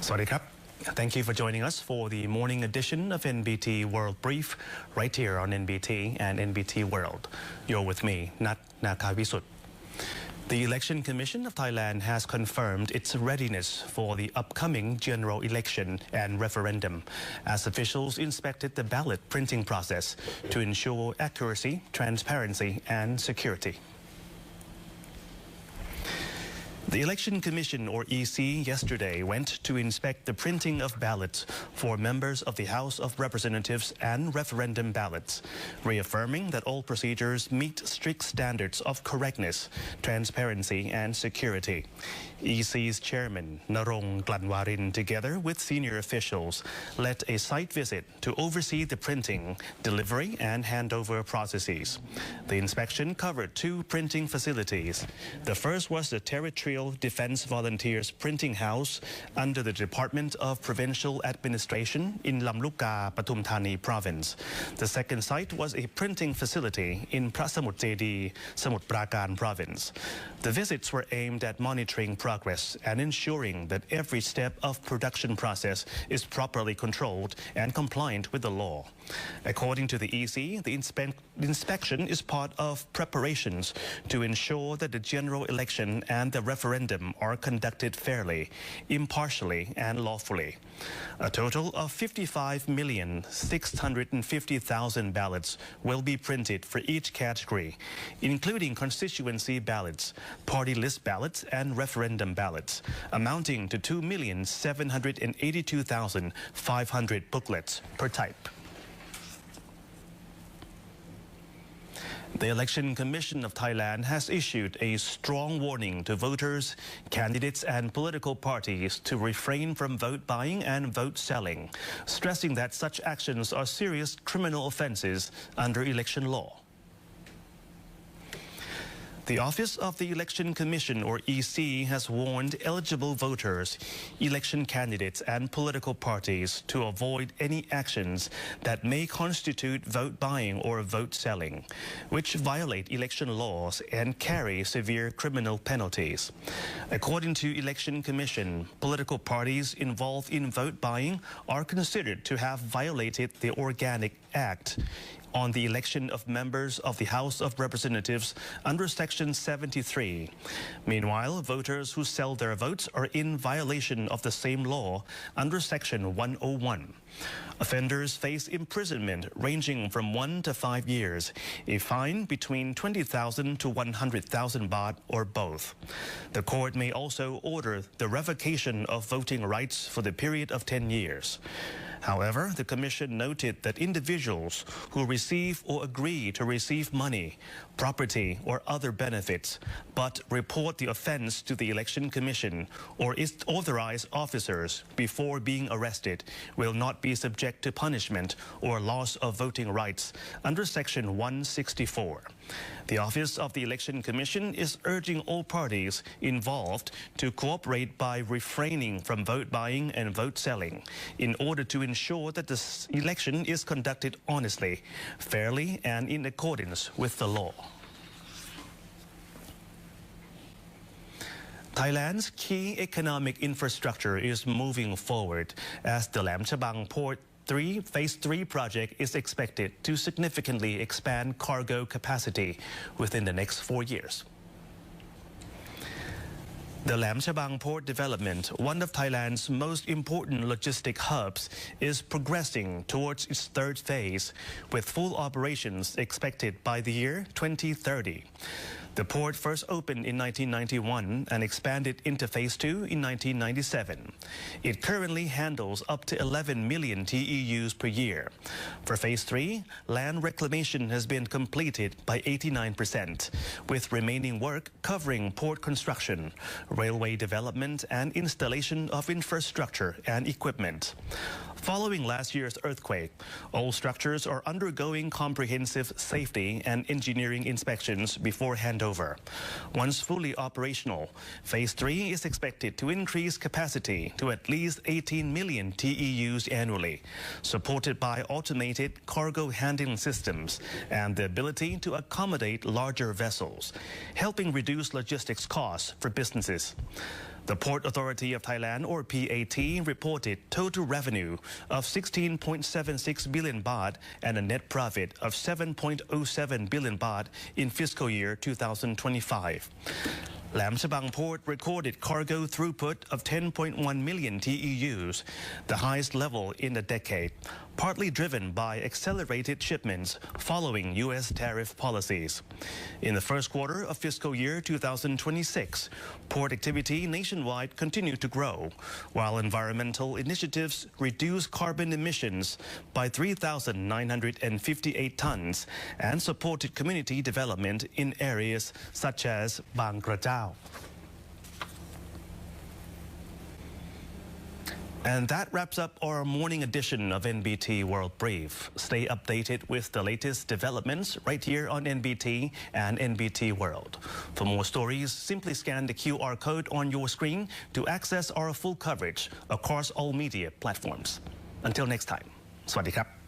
Sawasdee krab. Thank you for joining us for the morning edition of NBT World Brief right here on NBT and NBT World. You're with me, Nat Nakavisut. The Election Commission of Thailand has confirmed its readiness for the upcoming general election and referendum as officials inspected the ballot printing process to ensure accuracy, transparency and security. The Election Commission, or EC, yesterday went to inspect the printing of ballots for members of the House of Representatives and referendum ballots, reaffirming that all procedures meet strict standards of correctness, transparency and security. EC's chairman, Narong Glanwarin, together with senior officials, led a site visit to oversee the printing, delivery and handover processes. The inspection covered two printing facilities. The first was the Territorial Defense Volunteers Printing House under the Department of Provincial Administration in Lamluka, Pathum Thani Province. The second site was a printing facility in Prasamut Jedi, Samut Prakan Province. The visits were aimed at monitoring progress and ensuring that every step of production process is properly controlled and compliant with the law. According to the EC, the inspection is part of preparations to ensure that the general election and the referendum are conducted fairly, impartially and lawfully. A total of 55,650,000 ballots will be printed for each category, including constituency ballots, party list ballots and referendum ballots, amounting to 2,782,500 booklets per type. The Election Commission of Thailand has issued a strong warning to voters, candidates and political parties to refrain from vote buying and vote selling, stressing that such actions are serious criminal offences under election law. The Office of the Election Commission, or EC, has warned eligible voters, election candidates and political parties to avoid any actions that may constitute vote buying or vote selling, which violate election laws and carry severe criminal penalties. According to Election Commission, political parties involved in vote buying are considered to have violated the Organic Act on the election of members of the House of Representatives under Section 73. Meanwhile, voters who sell their votes are in violation of the same law under Section 101. Offenders face imprisonment ranging from 1 to 5 years, a fine between 20,000 to 100,000 baht or both. The court may also order the revocation of voting rights for the period of 10 years. However, the Commission noted that individuals who receive or agree to receive money, property or other benefits, but report the offence to the Election Commission or its authorized officers before being arrested will not be subject to punishment or loss of voting rights under Section 164. The Office of the Election Commission is urging all parties involved to cooperate by refraining from vote buying and vote selling in order to ensure that this election is conducted honestly, fairly and in accordance with the law. Thailand's key economic infrastructure is moving forward as the CHABANG Port Phase 3 project is expected to significantly expand cargo capacity within the next 4 years. The CHABANG port development, one of Thailand's most important logistic hubs, is progressing towards its third phase, with full operations expected by the year 2030. The port first opened in 1991 and expanded into Phase 2 in 1997. It currently handles up to 11 million TEUs per year. For Phase 3, land reclamation has been completed by 89%, with remaining work covering port construction, railway development and installation of infrastructure and equipment. Following last year's earthquake, all structures are undergoing comprehensive safety and engineering inspections before handover. Once fully operational, Phase 3 is expected to increase capacity to at least 18 million TEUs annually, supported by automated cargo handling systems and the ability to accommodate larger vessels, helping reduce logistics costs for businesses. The Port Authority of Thailand, or PAT, reported total revenue of 16.76 billion baht and a net profit of 7.07 billion baht in fiscal year 2025. LAEM CHABANG Port recorded cargo throughput of 10.1 million TEUs, the highest level in a decade, partly driven by accelerated shipments following U.S. tariff policies. In the first quarter of fiscal year 2026, port activity nationwide continued to grow, while environmental initiatives reduced carbon emissions by 3,958 tons and supported community development in areas such as Bang Krachao. And that wraps up our morning edition of NBT World Brief. Stay updated with the latest developments right here on NBT and NBT World. For more stories, simply scan the QR code on your screen to access our full coverage across all media platforms. Until next time, สวัสดีครับ